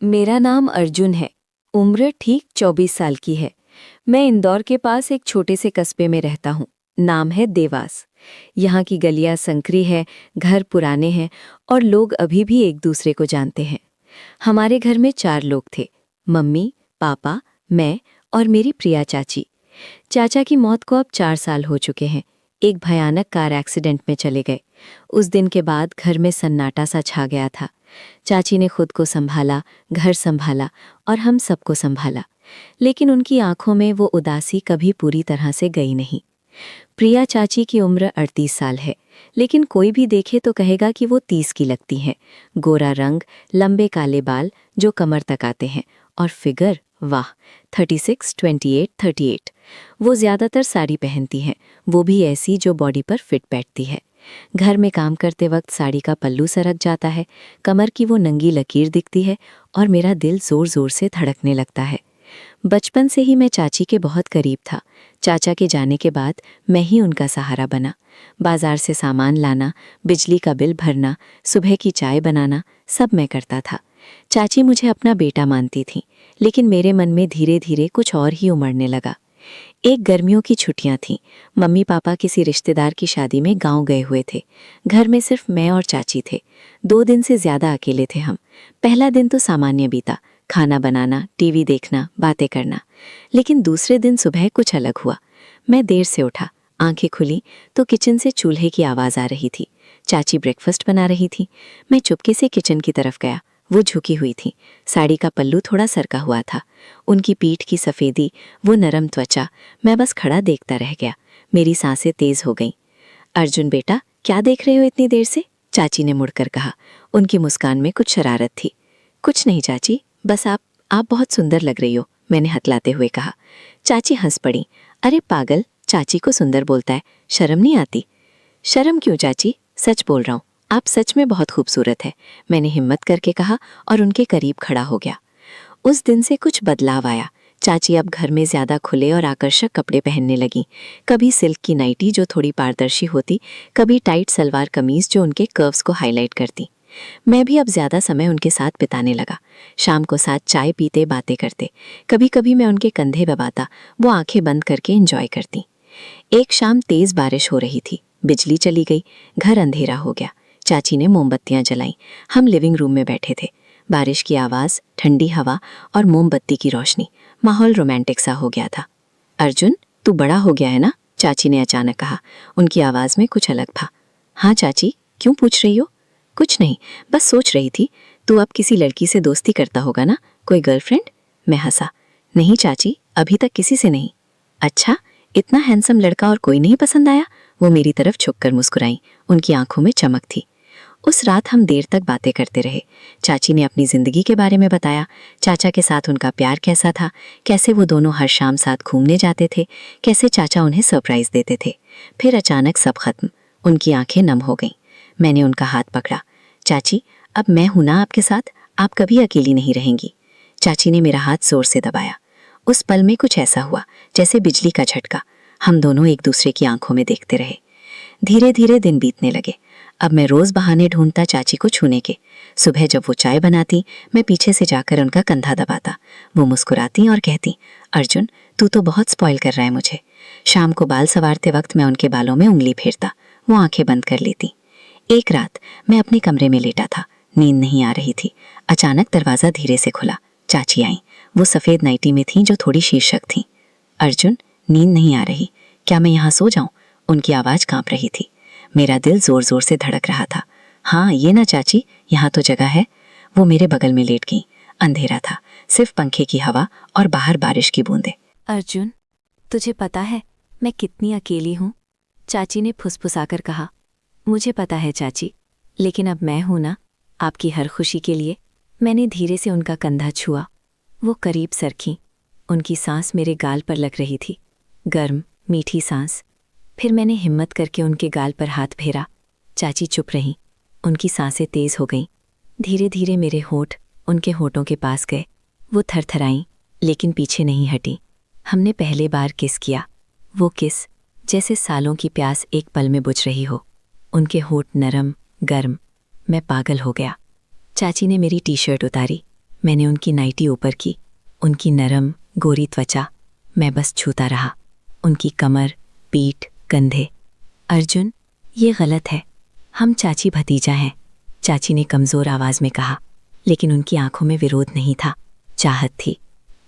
मेरा नाम अर्जुन है। उम्र ठीक 24 साल की है। मैं इंदौर के पास एक छोटे से कस्बे में रहता हूँ। नाम है देवास। यहाँ की गलियाँ संकरी है, घर पुराने हैं और लोग अभी भी एक दूसरे को जानते हैं। हमारे घर में 4 लोग थे, मम्मी, पापा, मैं और मेरी प्रिया चाची। चाचा की मौत को अब 4 साल हो चुके हैं। एक भयानक कार एक्सीडेंट में चले गए। उस दिन के बाद घर में सन्नाटा सा छा गया था। चाची ने खुद को संभाला, घर संभाला और हम सबको संभाला, लेकिन उनकी आंखों में वो उदासी कभी पूरी तरह से गई नहीं। प्रिया चाची की उम्र 38 साल है, लेकिन कोई भी देखे तो कहेगा कि वो 30 की लगती हैं। गोरा रंग, लंबे काले बाल जो कमर तक आते हैं और फिगर, वाह, 36, 28, 38। वो ज्यादातर साड़ी पहनती हैं, वो भी ऐसी जो बॉडी पर फिट बैठती है। घर में काम करते वक्त साड़ी का पल्लू सरक जाता है, कमर की वो नंगी लकीर दिखती है और मेरा दिल जोर जोर से धड़कने लगता है। बचपन से ही मैं चाची के बहुत करीब था। चाचा के जाने के बाद मैं ही उनका सहारा बना। बाजार से सामान लाना, बिजली का बिल भरना, सुबह की चाय बनाना, सब मैं करता था। चाची मुझे अपना बेटा मानती थी, लेकिन मेरे मन में धीरे धीरे कुछ और ही उमड़ने लगा। एक गर्मियों की छुट्टियां थीं। मम्मी पापा किसी रिश्तेदार की शादी में गांव गए हुए थे। घर में सिर्फ मैं और चाची थे। 2 दिन से ज्यादा अकेले थे हम। पहला दिन तो सामान्य बीता, खाना बनाना, टीवी देखना, बातें करना। लेकिन दूसरे दिन सुबह कुछ अलग हुआ। मैं देर से उठा, आंखें खुली तो किचन से चूल्हे की आवाज़ आ रही थी। चाची ब्रेकफास्ट बना रही थी। मैं चुपके से किचन की तरफ गया। वो झुकी हुई थी, साड़ी का पल्लू थोड़ा सरका हुआ था। उनकी पीठ की सफ़ेदी, वो नरम त्वचा, मैं बस खड़ा देखता रह गया। मेरी सांसें तेज हो गईं। अर्जुन बेटा, क्या देख रहे हो इतनी देर से? चाची ने मुड़कर कहा। उनकी मुस्कान में कुछ शरारत थी। कुछ नहीं चाची, बस आप बहुत सुंदर लग रही हो, मैंने हतलाते हुए कहा। चाची हंस पड़ी। अरे पागल, चाची को सुंदर बोलता है, शर्म नहीं आती? शर्म क्यों चाची, सच बोल रहा हूँ, आप सच में बहुत खूबसूरत है, मैंने हिम्मत करके कहा और उनके करीब खड़ा हो गया। उस दिन से कुछ बदलाव आया। चाची अब घर में ज्यादा खुले और आकर्षक कपड़े पहनने लगी। कभी सिल्क की नाइटी जो थोड़ी पारदर्शी होती, कभी टाइट सलवार कमीज जो उनके कर्व्स को हाईलाइट करती। मैं भी अब ज्यादा समय उनके साथ बिताने लगा। शाम को साथ चाय पीते, बातें करते। कभी कभी मैं उनके कंधे दबाता, वो आंखें बंद करके एंजॉय करती। एक शाम तेज बारिश हो रही थी। बिजली चली गई, घर अंधेरा हो गया। चाची ने मोमबत्तियां जलाईं। हम लिविंग रूम में बैठे थे। बारिश की आवाज़, ठंडी हवा और मोमबत्ती की रोशनी, माहौल रोमांटिक सा हो गया था। अर्जुन, तू बड़ा हो गया है ना? चाची ने अचानक कहा। उनकी आवाज़ में कुछ अलग था। हाँ चाची, क्यों पूछ रही हो? कुछ नहीं, बस सोच रही थी, तू अब किसी लड़की से दोस्ती करता होगा ना, कोई गर्लफ्रेंड? मैं हंसा। नहीं चाची, अभी तक किसी से नहीं। अच्छा, इतना हैंडसम लड़का और कोई नहीं पसंद आया? वो मेरी तरफ झुककर मुस्कुराई। उनकी आंखों में चमक थी। उस रात हम देर तक बातें करते रहे। चाची ने अपनी जिंदगी के बारे में बताया। चाचा के साथ उनका प्यार कैसा था, कैसे वो दोनों हर शाम साथ घूमने जाते थे, कैसे चाचा उन्हें सरप्राइज देते थे। फिर अचानक सब खत्म। उनकी आंखें नम हो गईं। मैंने उनका हाथ पकड़ा। चाची, अब मैं हूं ना आपके साथ, आप कभी अकेली नहीं रहेंगी। चाची ने मेरा हाथ जोर से दबाया। उस पल में कुछ ऐसा हुआ जैसे बिजली का झटका। हम दोनों एक दूसरे की आंखों में देखते रहे। धीरे धीरे दिन बीतने लगे। अब मैं रोज बहाने ढूंढता चाची को छूने के। सुबह जब वो चाय बनाती, मैं पीछे से जाकर उनका कंधा दबाता। वो मुस्कुराती और कहती, अर्जुन, तू तो बहुत स्पॉइल कर रहा है मुझे। शाम को बाल संवारते वक्त मैं उनके बालों में उंगली फेरता। वो आंखें बंद कर लेती। एक रात मैं अपने कमरे में लेटा था, नींद नहीं आ रही थी। अचानक दरवाजा धीरे से खुला। चाची आई। वो सफेद नाइटी में थी जो थोड़ी शीर्षक थी। अर्जुन, नींद नहीं आ रही, क्या मैं यहाँ सो जाऊं? उनकी आवाज कांप रही थी। मेरा दिल जोर जोर से धड़क रहा था। हाँ ये ना चाची, यहाँ तो जगह है। वो मेरे बगल में लेट गई। अंधेरा था, सिर्फ पंखे की हवा और बाहर बारिश की बूंदें। अर्जुन, तुझे पता है मैं कितनी अकेली हूँ? चाची ने फुसफुसाकर कहा। मुझे पता है चाची, लेकिन अब मैं हूं ना आपकी हर खुशी के लिए। मैंने धीरे से उनका कंधा छुआ। वो करीब सरकीं। उनकी सांस मेरे गाल पर लग रही थी, गर्म मीठी सांस। फिर मैंने हिम्मत करके उनके गाल पर हाथ फेरा। चाची चुप रहीं। उनकी सांसें तेज हो गईं। धीरे धीरे मेरे होंठ उनके होठों के पास गए। वो थरथराईं, लेकिन पीछे नहीं हटी। हमने पहले बार किस किया। वो किस जैसे सालों की प्यास एक पल में बुझ रही हो। उनके होठ नरम, गर्म। मैं पागल हो गया। चाची ने मेरी टी शर्ट उतारी। मैंने उनकी नाइटी ऊपर की, उनकी नरम गोरी त्वचा। मैं बस छूता रहा, उनकी कमर, पीठ, कंधे। अर्जुन, ये गलत है। हम चाची भतीजा हैं, चाची ने कमज़ोर आवाज़ में कहा, लेकिन उनकी आंखों में विरोध नहीं था, चाहत थी।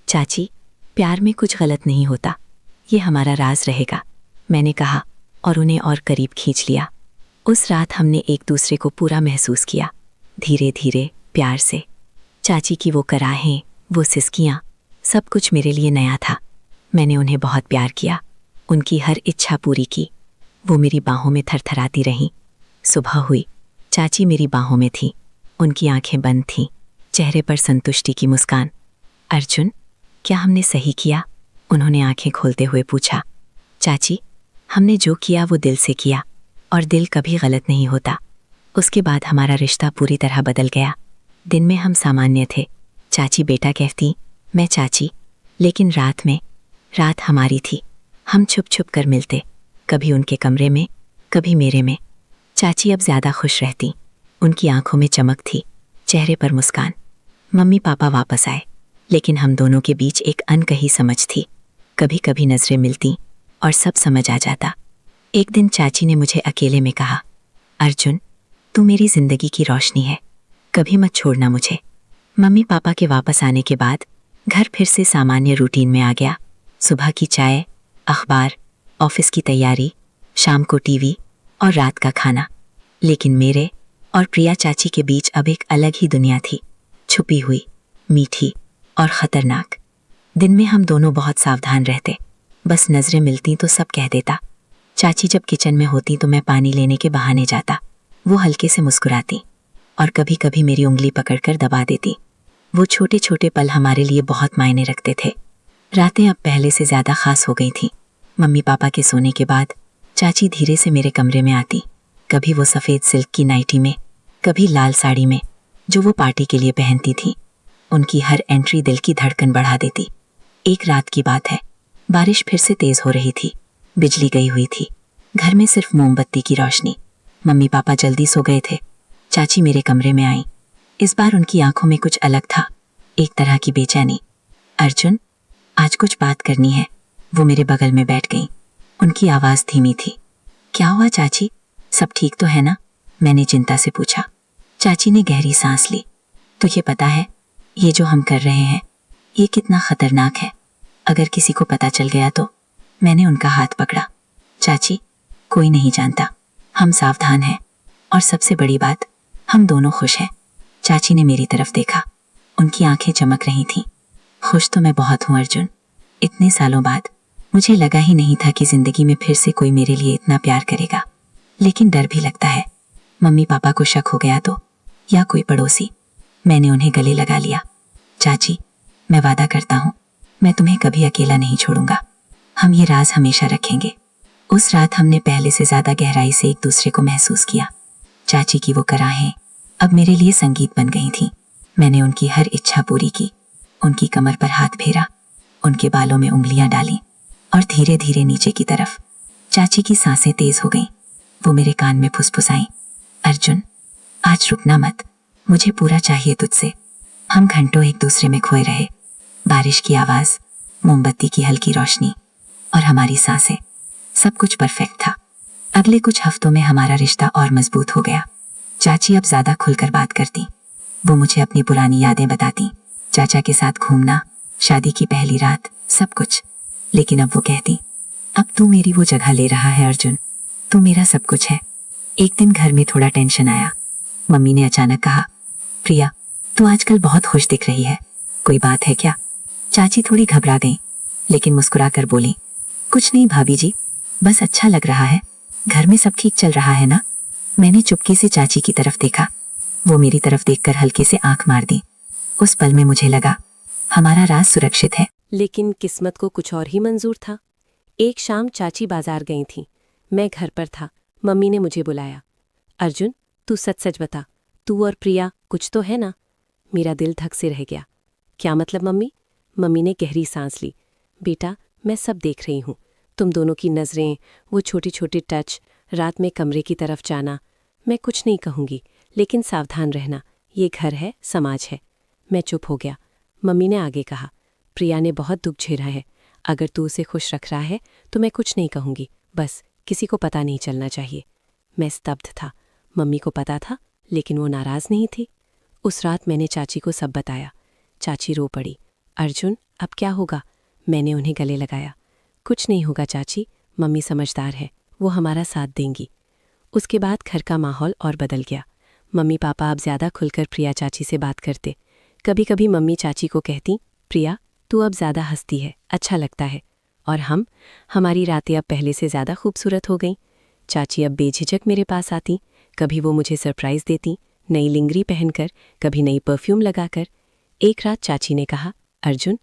चाची, प्यार में कुछ गलत नहीं होता, ये हमारा राज रहेगा, मैंने कहा और उन्हें और करीब खींच लिया। उस रात हमने एक दूसरे को पूरा महसूस किया, धीरे धीरे, प्यार से। चाची की वो कराहें, वो सिसकियाँ, सब कुछ मेरे लिए नया था। मैंने उन्हें बहुत प्यार किया, उनकी हर इच्छा पूरी की। वो मेरी बाहों में थरथराती रहीं। सुबह हुई, चाची मेरी बाहों में थी, उनकी आंखें बंद थीं, चेहरे पर संतुष्टि की मुस्कान। अर्जुन, क्या हमने सही किया? उन्होंने आंखें खोलते हुए पूछा। चाची, हमने जो किया वो दिल से किया, और दिल कभी गलत नहीं होता। उसके बाद हमारा रिश्ता पूरी तरह बदल गया। दिन में हम सामान्य थे, चाची बेटा कहती, मैं चाची। लेकिन रात हमारी थी। हम छुप छुप कर मिलते, कभी उनके कमरे में, कभी मेरे में। चाची अब ज़्यादा खुश रहती, उनकी आंखों में चमक थी, चेहरे पर मुस्कान। मम्मी पापा वापस आए, लेकिन हम दोनों के बीच एक अनकही समझ थी। कभी कभी नज़रें मिलती और सब समझ आ जाता। एक दिन चाची ने मुझे अकेले में कहा, अर्जुन, तू मेरी ज़िंदगी की रोशनी है, कभी मत छोड़ना मुझे। मम्मी पापा के वापस आने के बाद घर फिर से सामान्य रूटीन में आ गया। सुबह की चाय, अखबार, ऑफिस की तैयारी, शाम को टीवी और रात का खाना। लेकिन मेरे और प्रिया चाची के बीच अब एक अलग ही दुनिया थी, छुपी हुई, मीठी और ख़तरनाक। दिन में हम दोनों बहुत सावधान रहते, बस नज़रें मिलती तो सब कह देता। चाची जब किचन में होती तो मैं पानी लेने के बहाने जाता, वो हल्के से मुस्कुराती और कभी कभी मेरी उंगली पकड़कर दबा देती। वो छोटे छोटे पल हमारे लिए बहुत मायने रखते थे। रातें अब पहले से ज़्यादा खास हो गई थीं। मम्मी पापा के सोने के बाद चाची धीरे से मेरे कमरे में आती, कभी वो सफ़ेद सिल्क की नाइटी में, कभी लाल साड़ी में जो वो पार्टी के लिए पहनती थी। उनकी हर एंट्री दिल की धड़कन बढ़ा देती। एक रात की बात है, बारिश फिर से तेज़ हो रही थी, बिजली गई हुई थी, घर में सिर्फ मोमबत्ती की रोशनी। मम्मी पापा जल्दी सो गए थे, चाची मेरे कमरे में आई। इस बार उनकी आंखों में कुछ अलग था, एक तरह की बेचैनी। अर्जुन, आज कुछ बात करनी है। वो मेरे बगल में बैठ गई, उनकी आवाज़ धीमी थी। क्या हुआ चाची, सब ठीक तो है ना? मैंने चिंता से पूछा। चाची ने गहरी सांस ली। तो ये पता है, ये जो हम कर रहे हैं, ये कितना खतरनाक है। अगर किसी को पता चल गया तो? मैंने उनका हाथ पकड़ा। चाची, कोई नहीं जानता, हम सावधान हैं, और सबसे बड़ी बात, हम दोनों खुश हैं। चाची ने मेरी तरफ देखा, उनकी आंखें चमक रही थीं। खुश तो मैं बहुत हूँ अर्जुन, इतने सालों बाद। मुझे लगा ही नहीं था कि जिंदगी में फिर से कोई मेरे लिए इतना प्यार करेगा। लेकिन डर भी लगता है, मम्मी पापा को शक हो गया तो, या कोई पड़ोसी। मैंने उन्हें गले लगा लिया। चाची, मैं वादा करता हूँ, मैं तुम्हें कभी अकेला नहीं छोड़ूंगा। हम ये राज हमेशा रखेंगे। उस रात हमने पहले से ज़्यादा गहराई से एक दूसरे को महसूस किया। चाची की वो कराहें अब मेरे लिए संगीत बन गई थीं। मैंने उनकी हर इच्छा पूरी की, उनकी कमर पर हाथ फेरा, उनके बालों में उंगलियां डाली और धीरे धीरे नीचे की तरफ। चाची की सांसें तेज हो गईं। वो मेरे कान में फुसफुसाईं, अर्जुन, आज रुकना मत, मुझे पूरा चाहिए तुझसे। हम घंटों एक दूसरे में खोए रहे। बारिश की आवाज़, मोमबत्ती की हल्की रोशनी और हमारी सांसें, सब कुछ परफेक्ट था। अगले कुछ हफ्तों में हमारा रिश्ता और मजबूत हो गया। चाची अब ज़्यादा खुलकर बात करती, वो मुझे अपनी पुरानी यादें बताती, चाचा के साथ घूमना, शादी की पहली रात, सब कुछ। लेकिन अब वो कहती, अब तू मेरी वो जगह ले रहा है अर्जुन, तू मेरा सब कुछ है। एक दिन घर में थोड़ा टेंशन आया। मम्मी ने अचानक कहा, प्रिया, तू आजकल बहुत खुश दिख रही है, कोई बात है क्या? चाची थोड़ी घबरा गई, लेकिन मुस्कुराकर बोली, कुछ नहीं भाभी जी, बस अच्छा लग रहा है। घर में सब ठीक चल रहा है ना? मैंने चुपके से चाची की तरफ देखा। वो मेरी तरफ देखकर हल्के से आंख मार दी। उस पल में मुझे लगा, हमारा राज सुरक्षित है। लेकिन किस्मत को कुछ और ही मंजूर था। एक शाम चाची बाजार गई थीं, मैं घर पर था। मम्मी ने मुझे बुलाया, अर्जुन, तू सच सच बता, तू और प्रिया कुछ तो है ना? मेरा दिल धक से रह गया। क्या मतलब मम्मी? मम्मी ने गहरी सांस ली। बेटा, मैं सब देख रही हूँ, तुम दोनों की नज़रें, वो छोटी छोटी टच, रात में कमरे की तरफ जाना। मैं कुछ नहीं कहूँगी, लेकिन सावधान रहना, ये घर है, समाज है। मैं चुप हो गया। मम्मी ने आगे कहा, प्रिया ने बहुत दुख झेला है। अगर तू उसे खुश रख रहा है तो मैं कुछ नहीं कहूँगी, बस किसी को पता नहीं चलना चाहिए। मैं स्तब्ध था। मम्मी को पता था, लेकिन वो नाराज़ नहीं थी। उस रात मैंने चाची को सब बताया। चाची रो पड़ी। अर्जुन, अब क्या होगा? मैंने उन्हें गले लगाया। कुछ नहीं होगा चाची, मम्मी समझदार है, वो हमारा साथ देंगी। उसके बाद घर का माहौल और बदल गया। मम्मी पापा अब ज़्यादा खुलकर प्रिया चाची से बात करते। कभी कभी मम्मी चाची को कहती, प्रिया तू अब ज़्यादा हंसती है, अच्छा लगता है। और हमारी रातें अब पहले से ज़्यादा खूबसूरत हो गईं। चाची अब बेझिझक मेरे पास आती। कभी वो मुझे सरप्राइज़ देती, नई लिंगरी पहनकर, कभी नई परफ्यूम लगाकर। एक रात चाची ने कहा, अर्जुन